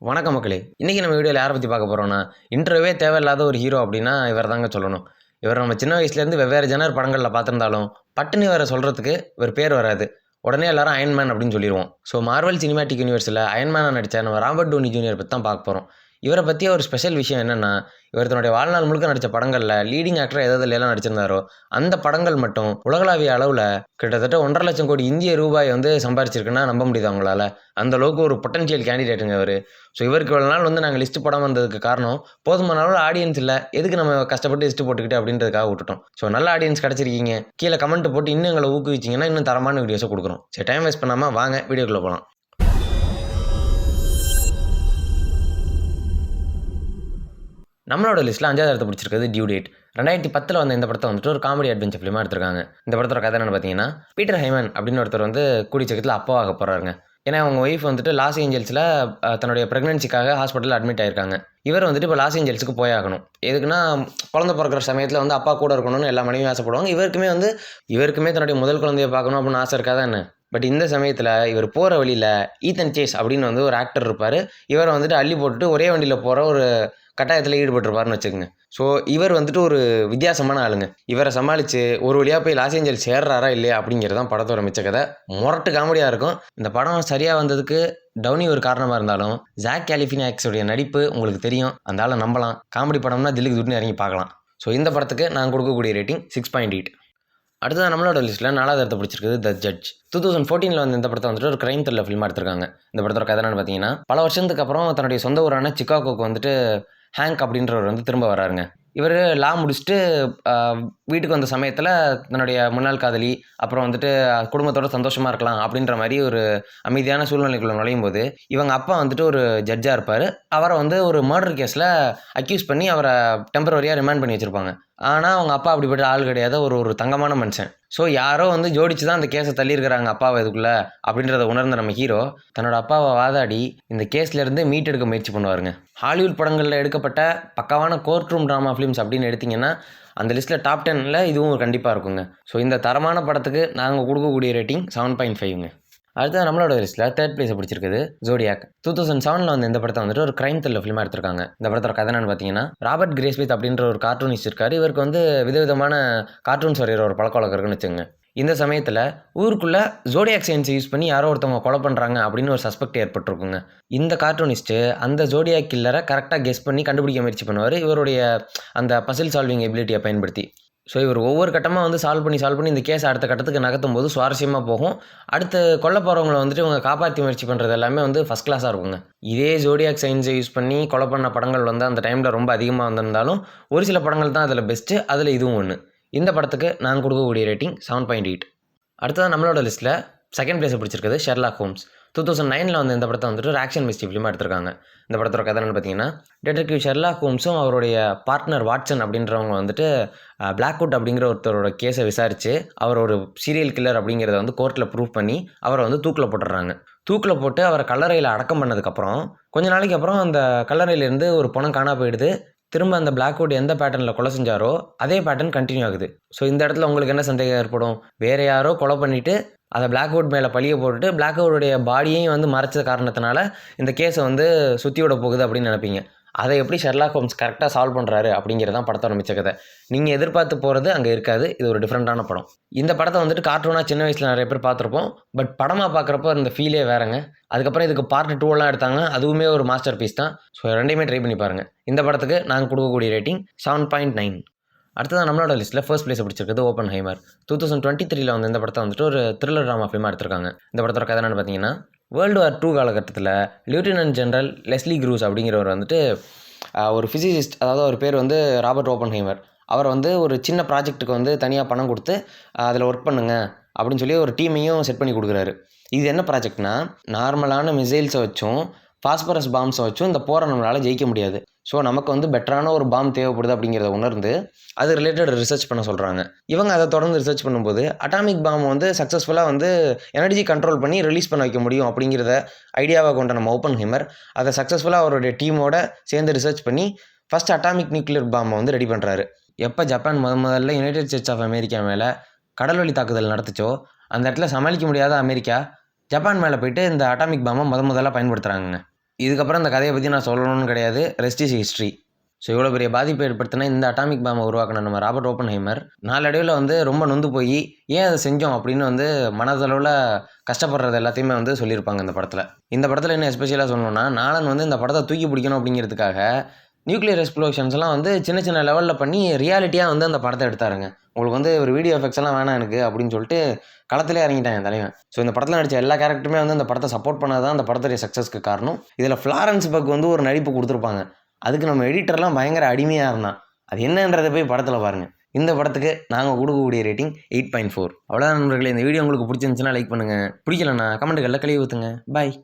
வணக்கம் மக்களே. இன்னைக்கு நம்ம வீடியோல யார பத்தி பார்க்க போறோம்னா, இன்ட்ரோவே தேவையில்லாத ஒரு ஹீரோ அப்டின்னா இவர தாங்க சொல்லணும். இவர நம்ம சின்ன வயசுலேருந்து வெவ்வேறு ஜெனர் படங்கள்ல பார்த்திருந்தாலும், பட்டுன்னு இவர சொல்றதுக்கு இவர் பேர் வராது. உடனே எல்லாரும் அயர்ன் மேன் அப்டின்னு சொல்லிருவோம். ஸோ மார்வெல் சினிமேட்டிக் யூனிவர்ஸ்ல அயர்ன் மேனா நடிச்ச நம்ம ராபர்ட் டவுனி ஜூனியர் பத்தி தான் பார்க்க போறோம். இவர பத்திய ஒரு ஸ்பெஷல் விஷயம் என்னன்னா, இவர் தன்னுடைய வாழ்நாள் முழுக்க நடிச்ச படங்கள்ல லீடிங் ஆக்டரா எதெல்லாம் நடிச்சிருந்தாரோ, அந்த படங்கள் மட்டும் உலகளாவிய அளவுல கிட்டத்தட்ட 1,50,000 கோடி இந்திய ரூபாய் சம்பாரிச்சிருக்குன்னா நம்ப முடியுதா உங்களால? அந்த அளவுக்கு ஒரு பொட்டன்ஷியல் கேண்டிடேட்டுங்க இவரு. ஸோ இவருக்கு இவ்வளவு நாள் நாங்க லிஸ்ட் போடாம இருந்ததுக்கு காரணம், போதுமான அளவுல ஆடியன்ஸ் இல்ல. எதுக்கு நம்ம கஷ்டப்பட்டு லிஸ்ட் போட்டுக்கிட்டு அப்படின்றதுக்காக விட்டுட்டோம். ஸோ நல்ல ஆடியன்ஸ் கிடைச்சிருக்கீங்க. கீழ கமெண்ட் போட்டு இன்னும் எங்கள ஊக்குவிச்சீங்கன்னா, இன்னும் தரமான வீடியோஸ குடுக்குறோம். சரி டைம் வேஸ்ட் பண்ணாம வாங்க வீடியோக்குள்ள போலாம். நம்மளோட லிஸ்ட்ல 5வது இடத்த பிடிச்சிருக்கிறது டியூ டேட். 2010ல வந்த இந்த படத்த ஒரு காமெடி அட்வென்ச்சர் ஃபிலிமா எடுத்திருக்காங்க. இந்த படத்தோட கதை என்னன்னு பார்த்தீங்கன்னா, பீட்டர் ஹைமன் அப்படின்னு ஒருத்தர் கூடிய சீக்கிரத்தில அப்பாவாக போறாருங்க. ஏன்னா அவங்க ஒய்ஃப் லாஸ் ஏஞ்சல்ஸ்ல தன்னுடைய பிரெக்னன்சிக்காக ஹாஸ்பிட்டல்ல அட்மிட் ஆயிருக்காங்க. இவர் இப்ப லாஸ் ஏஞ்சல்ஸ்க்கு போயாகணும். எதுக்குன்னா, குழந்தை பொறக்கிற சமயத்தில அப்பா கூட இருக்கணும்னு எல்லா மனைவியும் ஆசைப்படுவாங்க. இவருக்குமே தன்னுடைய முதல் குழந்தைய பார்க்கணும் அப்படின்னு ஆசை இருக்காதா என்ன? பட் இந்த சமயத்தில இவர் போற வழியில ஈத்தன் சேஸ் அப்படின்னு ஒரு ஆக்டர் இருப்பாரு. இவர அள்ளி போட்டுட்டு ஒரே வண்டியில போற ஒரு கட்டாயத்தில ஈடுபட்டிருப்பாருன்னு வச்சுக்கங்க. ஸோ இவர் ஒரு வித்தியாசமான ஆளுங்க. இவர சமாளிச்சு ஒரு வழியா போய் லாஸ் ஏஞ்சல்ஸ் சேர்றாரா இல்லையா அப்படிங்கிறது தான் படத்தோட மிச்ச கதை. மொரட்டு காமெடியா இருக்கும். இந்த படம் சரியா வந்ததுக்கு டவுனி ஒரு காரணமா இருந்தாலும், ஜாக் கேலிஃபியானிக்ஸ் உடைய நடிப்பு உங்களுக்கு தெரியும். அந்த ஆள நம்பலாம். காமெடி படம்னா தில்லுக்கு துட்டுன்னு இறங்கி பார்க்கலாம். ஸோ இந்த படத்துக்கு நான் கொடுக்கக்கூடிய ரேட்டிங் 6.8. அடுத்தது நம்மளோட லிஸ்ட்ல 4வது இடத்த பிடிச்சிருக்குது த ஜட்ஜ். 2014ல வந்த இந்த படத்தை ஒரு கிரைம் த்ரில்லர் ஃபிலிமா எடுத்திருக்காங்க. இந்த படத்தோட கதை என்னன்னு பார்த்தீங்கன்னா, பல வருஷத்துக்கு அப்புறம் தன்னுடைய சொந்த ஊரான சிகாகோக்கு ஹேங்க் அப்படின்றவர் திரும்ப வராருங்க. இவர் லா முடிச்சுட்டு வீட்டுக்கு வந்த சமயத்தில் தன்னுடைய முன்னாள் காதலி, அப்புறம் குடும்பத்தோட சந்தோஷமாக இருக்கலாம் அப்படின்ற மாதிரி ஒரு அமைதியான சூழ்நிலைக்குள்ள நுழையும் போது, இவங்க அப்பா ஒரு ஜட்ஜாக இருப்பார். அவரை ஒரு மர்டர் கேஸில் அக்யூஸ் பண்ணி அவரை டெம்பரவரியாக ரிமாண்ட் பண்ணி வச்சுருப்பாங்க. ஆனால் அவங்க அப்பா அப்படிப்பட்ட ஆள் கிடையாது. ஒரு தங்கமான மனுஷன். ஸோ யாரோ ஜோடிச்சு தான் அந்த கேஸை தள்ளியிருக்கிறாங்க அப்பாவை இதுக்குள்ளே அப்படின்றத உணர்ந்த நம்ம ஹீரோ தன்னோட அப்பாவை வாதாடி இந்த கேஸ்லேருந்து மீட்டெடுக்க முயற்சி பண்ணுவாருங்க. ஹாலிவுட் படங்களில் எடுக்கப்பட்ட பக்காவான கோர்ட் ரூம் ட்ராமா ஃபிலிம்ஸ் அப்படின்னு எடுத்திங்கன்னா, அந்த லிஸ்ட்டில் டாப் 10ல் இதுவும் கண்டிப்பாக இருக்குங்க. ஸோ இந்த தரமான படத்துக்கு நாங்கள் கொடுக்கக்கூடிய ரேட்டிங் 7.5ங்க. அடுத்தது நம்மளோட லிஸ்ட்டில் 3rd பிளேஸை பிடிச்சிருக்குது ஜோடியாக். 2007ல் வந்த இந்த படத்தை ஒரு கிரைம் த்ரில்லர் ஃபிலிமாக எடுத்திருக்காங்க. இந்த படத்தோட கதை என்னன்னு பார்த்தீங்கன்னா, ராபர்ட் கிரேஸ்மித் அப்படின்ற ஒரு கார்ட்டூனிஸ்ட் இருக்காரு. இவருக்கு விதவிதமான கார்ட்டூன்ஸ் வரைகிற ஒரு பழக்கவழக்கம் இருக்குன்னு வச்சுங்க. இந்த சமயத்தில் ஊருக்குள்ளே ஜோடியாக் சயின்ஸை யூஸ் பண்ணி யாரோ ஒருத்தவங்க கொலை பண்ணுறாங்க அப்படின்னு ஒரு சஸ்பெக்ட் ஏற்பட்டிருக்குங்க. இந்த கார்ட்டூனிஸ்ட்டு அந்த ஜோடியாக் கில்லரை கரெக்டாக கெஸ் பண்ணி கண்டுபிடிக்க முயற்சி பண்ணுவார், இவருடைய அந்த பசில் சால்விங் எபிலிட்டியை பயன்படுத்தி. ஸோ இவர் ஒவ்வொரு கட்டமாக சால்வ் பண்ணி இந்த கேஸ் அடுத்த கட்டத்துக்கு நகர்த்தும் போது சுவாரஸ்யமாக போகும். அடுத்து கொல்ல போகிறவங்களை இவங்க காப்பாற்றி முயற்சி பண்ணுறது எல்லாமே ஃபஸ்ட் கிளாஸாக இருக்குங்க. இதே ஜோடியாக் சயின்ஸை யூஸ் பண்ணி கொலை பண்ண படங்கள் அந்த டைமில் ரொம்ப அதிகமாக வந்திருந்தாலும், ஒரு சில படங்கள் தான் அதில் பெஸ்ட்டு. அதில் இதுவும் ஒன்று. இந்த படத்துக்கு நான் கொடுக்கக்கூடிய ரேட்டிங் 7.8. அடுத்தது நம்மளோட லிஸ்ட்டில் 2nd பிளேஸை பிடிச்சிருக்குது ஷெர்லாக் ஹோம்ஸ். 2009ல் வந்த இந்த படத்தை ஒரு ஆக்ஷன் மிஸ்ட்ரி ஃபிலிமாக எடுத்திருக்காங்க. இந்த படத்தோட கதை என்னன்னு பார்த்தீங்கன்னா, டிடெக்டிவ் ஷெர்லாக் ஹோம்ஸும் அவருடைய பார்ட்னர் வாட்சன் அப்படின்றவங்க பிளாக்வுட் அப்படிங்கிற ஒருத்தரோட கேஸை விசாரித்து அவர் ஒரு சீரியல் கில்லர் அப்படிங்கிறத கோர்ட்டில் ப்ரூவ் பண்ணி அவரை தூக்கில் போட்டுடுறாங்க. தூக்கில் போட்டு அவரை கல்லறையில் அடக்கம் பண்ணதுக்கப்புறம் கொஞ்ச நாளைக்கு அப்புறம் அந்த கல்லறையிலேருந்து ஒரு பணம் காணா போயிடுது. திரும்ப அந்த பிளாக்வுட் எந்த பேட்டர்னில் கொலை செஞ்சாரோ அதே பேட்டர்ன் கண்டினியூ ஆகுது. ஸோ இந்த இடத்துல உங்களுக்கு என்ன சந்தேகம் ஏற்படும்? வேறு யாரோ கொலை பண்ணிவிட்டு அதை பிளாக்வுட் மேலே பழியை போட்டுட்டு பிளாக்வுடைய பாடியையும் மறைச்ச காரணத்தினால இந்த கேஸை சுற்றி விட போகுது அப்படின்னு நினைப்பீங்க. அதை எப்படி ஷெர்லாக் ஹோம்ஸ் கரெக்டாக சால்வ் பண்ணுறாரு அப்படிங்கிறது தான் படத்தோட மிச்ச கதை. நீங்கள் எதிர்பார்த்து போகிறது அங்கே இருக்காது. இது ஒரு டிஃப்ரெண்ட்டான படம். இந்த படத்தை கார்ட்டூனாக சின்ன வயசில் நிறைய பேர் பார்த்துருப்போம். பட் படமாக பார்க்குறப்போ இந்த ஃபீலே வேறங்க. அதுக்கப்புறம் இதுக்கு பார்ட் 2 எடுத்தாங்க. அதுவுமே ஒரு மாஸ்டர் பீஸ் தான். ஸோ ரெண்டையுமே ட்ரை பண்ணி பாருங்கள். இந்த படத்துக்கு நாங்கள் கொடுக்கக்கூடிய ரேட்டிங் 7.9. அடுத்ததான் நம்மளோட லிஸ்ட்டில் 1st பிளேஸை பிடிச்சிருக்குது ஓப்பன்ஹைமர். 2023ல் வந்த இந்த படத்தை ஒரு த்ரில்லர் ட்ராமா ஃபிலிமாக எடுத்திருக்காங்க. இந்த படத்தோட கதை என்னன்னு பார்த்தீங்கன்னா, வேர்ல்டு வார் 2 காலகட்டத்தில் லெப்டினன்ட் ஜெனரல் லெஸ்லி க்ரூஸ் அப்படிங்கிறவர் ஒரு ஃபிசிசிஸ்ட், அதாவது அவர் பேர் ராபர்ட் ஓப்பன்ஹைமர். அவர் ஒரு சின்ன ப்ராஜெக்ட்டுக்கு தனியாக பணம் கொடுத்து அதில் ஒர்க் பண்ணுங்க அப்படின்னு சொல்லி ஒரு டீமையும் செட் பண்ணி கொடுக்குறாரு. இது என்ன ப்ராஜெக்ட்னா, நார்மலான மிசைல்ஸை வச்சும் பாஸ்பரஸ் பாம்ஸை வச்சும் இந்த போரை நம்மளால் ஜெயிக்க முடியாது. ஸோ நமக்கு பெட்டரான ஒரு பாம் தேவைப்படுது அப்படிங்கிறத உணர்ந்து அது ரிலேட்டட் ரிசர்ச் பண்ண சொல்கிறாங்க. இவங்க அதை தொடர்ந்து ரிசர்ச் பண்ணும்போது அட்டாமிக் பாம் சக்ஸஸ்ஃபுல்லாக எனர்ஜி கண்ட்ரோல் பண்ணி ரிலீஸ் பண்ண வைக்க முடியும் அப்படிங்கிறத ஐடியாவாக கொண்ட நம்ம ஓப்பன்ஹைமர் அதை சக்ஸஸ்ஃபுல்லாக அவருடைய டீமோட சேர்ந்து ரிசர்ச் பண்ணி ஃபஸ்ட் அட்டாமிக் நியூக்ளியர் பாம்பை ரெடி பண்ணுறாரு. எப்போ ஜப்பான் முதல்ல யுனைடெட் ஸ்டேட்ஸ் ஆஃப் அமெரிக்கா மேலே கடல்வழி தாக்குதல் நடத்துச்சோ, அந்த இடத்துல சமாளிக்க முடியாத அமெரிக்கா ஜப்பான் மேலே போயிட்டு இந்த அட்டாமிக் பாம்பை முதல்ல பயன்படுத்துகிறாங்க. இதுக்கப்புறம் இந்த கதையை பற்றி நான் சொல்லணும்னு கிடையாது. Rest is history. ஸோ இவ்வளோ பெரிய பாதிப்பை ஏற்படுத்தின இந்த அட்டாமிக் பாம்பை உருவாக்கின நம்ம ராபர்ட் ஓப்பன்ஹைமர் நாளடைவில் வந்து ரொம்ப நொந்து போய் ஏன் அதை செஞ்சோம் அப்படின்னு வந்து மனதளவில் கஷ்டப்படுறது எல்லாத்தையுமே வந்து சொல்லியிருப்பாங்க இந்த படத்தில். இந்த படத்தில் என்ன எஸ்பெஷலாக சொல்லணும்னா, நாலன் வந்து இந்த படத்தை தூக்கி பிடிக்கணும் அப்படிங்கிறதுக்காக நியூக்ளியர் எக்ஸ்ப்ளோஷன்ஸ்லாம் வந்து சின்ன சின்ன லெவலில் பண்ணி ரியாலிட்டியாக வந்து அந்த படத்தை எடுத்தாருங்க. உங்களுக்கு வந்து ஒரு வீடியோ எஃபெக்ட்ஸ் எல்லாம் வேணாம் எனக்கு அப்படின்னு சொல்லிட்டு களத்திலே இறங்கிட்டாங்க என் தலைவன். ஸோ இந்த படத்தில் நடித்த எல்லா கேரக்டருமே வந்து இந்த படத்தை சப்போர்ட் பண்ணது தான் இந்த படத்துடைய சக்ஸஸ்க்கு காரணம். இதில் ஃப்ளாரன்ஸ் பக் வந்து ஒரு நடிப்பு கொடுத்துருப்பாங்க. அதுக்கு நம்ம எடிட்டர்லாம் பயங்கர அடிமையாக இருந்தான். அது என்னன்றதை போய் படத்தில் பாருங்கள். இந்த படத்துக்கு நாங்கள் கொடுக்கக்கூடிய ரேட்டிங் 8.4. அவ்வளோதான் நண்பர்களே. இந்த வீடியோ உங்களுக்கு பிடிச்சிருந்துச்சுன்னா லைக் பண்ணுங்கள், பிடிக்கலன்னா கமெண்ட்டுகளில் கழுவி ஊற்றுங்க. பாய்.